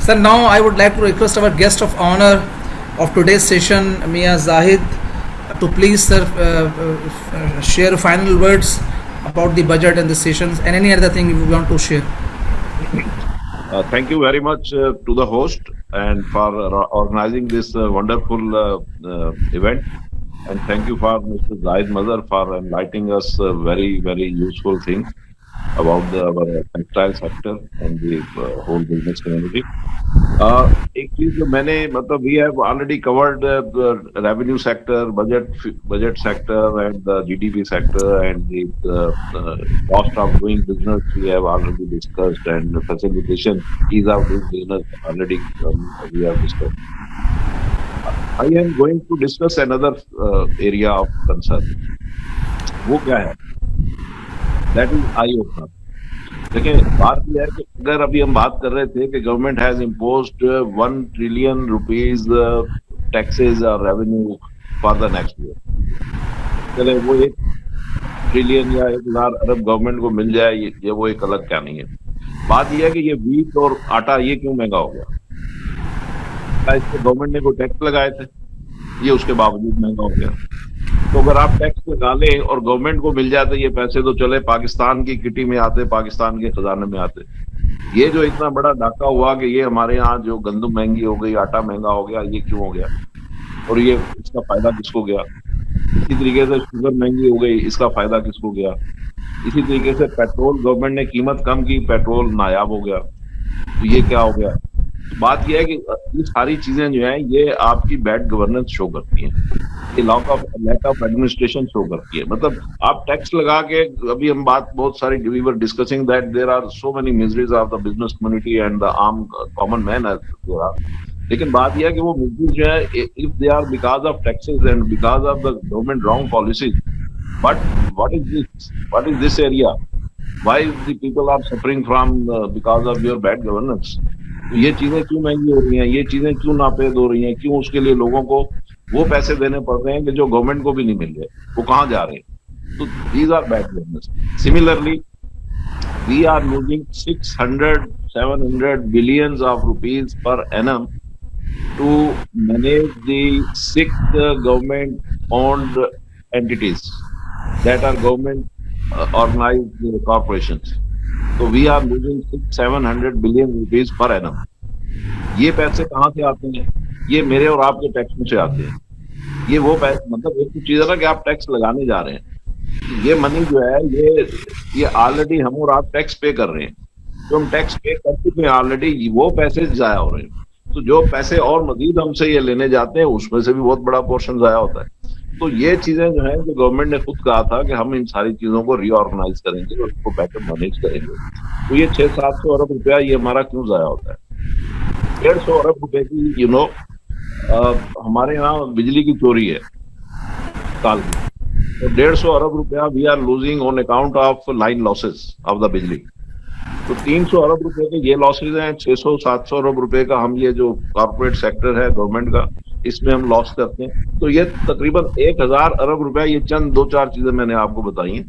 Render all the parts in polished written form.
Sir, now I would like to request our guest of honor of today's session, Mia Zahid, to please, sir, share final words about the budget and the sessions and any other thing you want to share. Thank you very much to the host and for organizing this wonderful event. And thank you for Mr. Zahid Mazhar for enlightening us very, very useful things about our textile sector and the whole business community. एक चीज जो मैंने मतलब we have already covered the revenue sector, budget sector and the GDP sector and the cost of doing business we have already discussed, and the facilitation, ease of doing business already we have discussed. I am going to discuss another area of concern. वो क्या है? That is eye-opener. देखिए, बात यह है कि अगर अभी हम बात कर रहे थे कि government has imposed 1 trillion rupees taxes और revenue for the next year, चले वो 1 ट्रिलियन या 1,000 अरब गवर्नमेंट को मिल जाए, ये वो एक अलग क्या नहीं है. बात यह है कि ये व्हीट और आटा ये क्यों महंगा हो गया? इस पर गवर्नमेंट ने कोई टैक्स लगाए थे, ये उसके बावजूद महंगा हो गया. तो अगर आप टैक्स लगा लें और गवर्नमेंट को मिल जाते ये पैसे, तो चले पाकिस्तान की किटी में आते, पाकिस्तान के खजाने में आते. ये जो इतना बड़ा डाका हुआ कि ये हमारे यहाँ जो गंदम महंगी हो गई, आटा महंगा हो गया, ये क्यों हो गया और ये इसका फायदा किसको गया? इसी तरीके से शुगर महंगी हो गई, इसका फायदा किसको गया? इसी तरीके से पेट्रोल, गवर्नमेंट ने कीमत कम की, पेट्रोल नायाब हो गया, तो ये क्या हो गया? बात यह है कि ये सारी चीजें जो हैं ये आपकी बैड गवर्नेंस शो करती हैं, ये लैक ऑफ एडमिनिस्ट्रेशन शो करती है. मतलब आप टैक्स लगा के, अभी हम बात बहुत सारी, we were discussing that there are so many miseries of the business community and the आम कॉमन मैन, लेकिन बात यह है कि वो मिजरीज जो है, if they are because of taxes and because of the government wrong policies, but what is this area, why the people are suffering from because of your bad governance. तो ये चीजें क्यों महंगी हो रही हैं, ये चीजें क्यों नापेद हो रही हैं, क्यों उसके लिए लोगों को वो पैसे देने पड़ रहे हैं कि जो गवर्नमेंट को भी नहीं मिल रहे, वो कहाँ जा रहे हैं? तो these are bad governance. Similarly we are losing 600-700 billions of rupees per annum to manage the 6 government owned entities that are government organized corporations. तो we are losing 600-700 billion rupees per annum. ये पैसे कहाँ से आते हैं? ये मेरे और आपके टैक्स में से आते हैं. ये वो पैसे, मतलब एक चीज है ना कि आप टैक्स लगाने जा रहे हैं, ये मनी जो है ये ऑलरेडी हम और आप टैक्स पे कर रहे हैं, तो हम टैक्स पे कर चुके हैं ऑलरेडी, वो पैसे जाया हो रहे हैं. तो जो पैसे और मजीद हमसे ये लेने जाते हैं उसमें से भी बहुत बड़ा पोर्शन जाया होता है. तो ये चीजें जो है, जो गवर्नमेंट ने खुद कहा था कि हम इन सारी चीजों को रीऑर्गेनाइज करेंगे और उसको बेटर मैनेज करेंगे. तो ये 600-700 अरब रुपया ये हमारा क्यों जाया होता है? 150 अरब रुपए की हमारे यहाँ बिजली की चोरी है साल की, तो 150 अरब रुपया we are losing on account of line losses of the बिजली. तो 300 अरब रुपए के ये लॉसेज हैं. 600-700 अरब रुपए का हम ये जो कॉर्पोरेट सेक्टर है गवर्नमेंट का, इसमें हम लॉस करते हैं. तो ये तकरीबन 1000 अरब रुपया, ये चंद 2-4 चीजें मैंने आपको बताई हैं,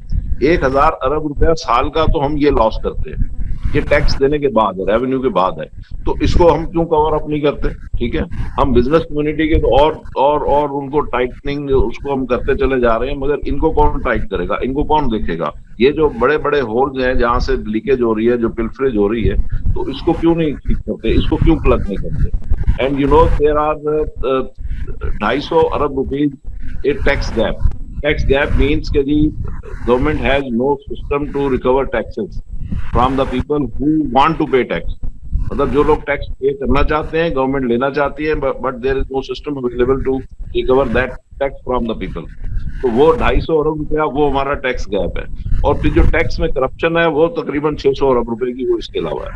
1000 अरब रुपया साल का तो हम ये लॉस करते हैं. ये टैक्स देने के बाद है, रेवेन्यू के बाद है. तो इसको हम क्यों कवर अप नहीं करते? ठीक है, हम बिजनेस कम्युनिटी के तो और उनको टाइटनिंग उसको हम करते चले जा रहे हैं, मगर इनको कौन टाइट करेगा, इनको कौन देखेगा? ये जो बड़े बड़े होल्स हैं जहां से लीकेज हो रही है, जो पिल्फरेज हो रही है, तो इसको क्यों नहीं ठीक करते, इसको क्यों प्लग नहीं करते? And you know there are 250 अरब rupees a tax gap. Tax gap means that the government has no system to recover taxes from the people who want to pay tax. मतलब जो लोग टैक्स पे करना चाहते हैं, गवर्नमेंट लेना चाहती है, but there is no system available to recover that tax from the people. तो वो 250 अरब रुपया वो हमारा टैक्स गैप है. और फिर जो टैक्स में करप्शन है वो तकरीबन 600 अरब रुपए की, वो इसके अलावा है.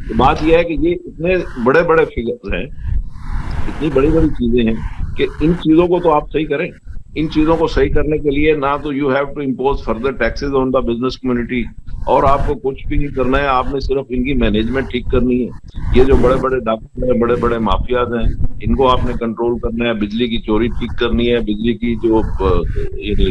तो बात यह है कि ये इतने बड़े बड़े फिगर्स हैं, इतनी बड़ी बड़ी चीजें हैं कि इन चीजों को तो आप सही करें. इन चीजों को सही करने के लिए ना तो you have to impose further taxes on the business community, और आपको कुछ भी नहीं करना है, आपने सिर्फ इनकी मैनेजमेंट ठीक करनी है. ये जो बड़े बड़े डाकू हैं, बड़े बड़े माफियाज हैं, इनको आपने कंट्रोल करना है. बिजली की चोरी ठीक करनी है, बिजली की जो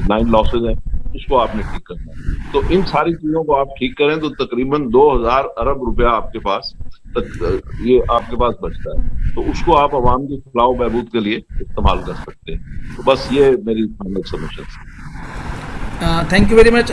लाइन लॉसेज है उसको आपने ठीक करना है. तो इन सारी चीजों को आप ठीक करें तो तकरीबन 2000 अरब रुपया आपके पास تک یہ آپ کے پاس بچتا ہے، تو اس کو آپ عوام کی فلاح و بہبود کے لیے استعمال کر سکتے ہیں. تو بس یہ میری final submission. Thank you very much.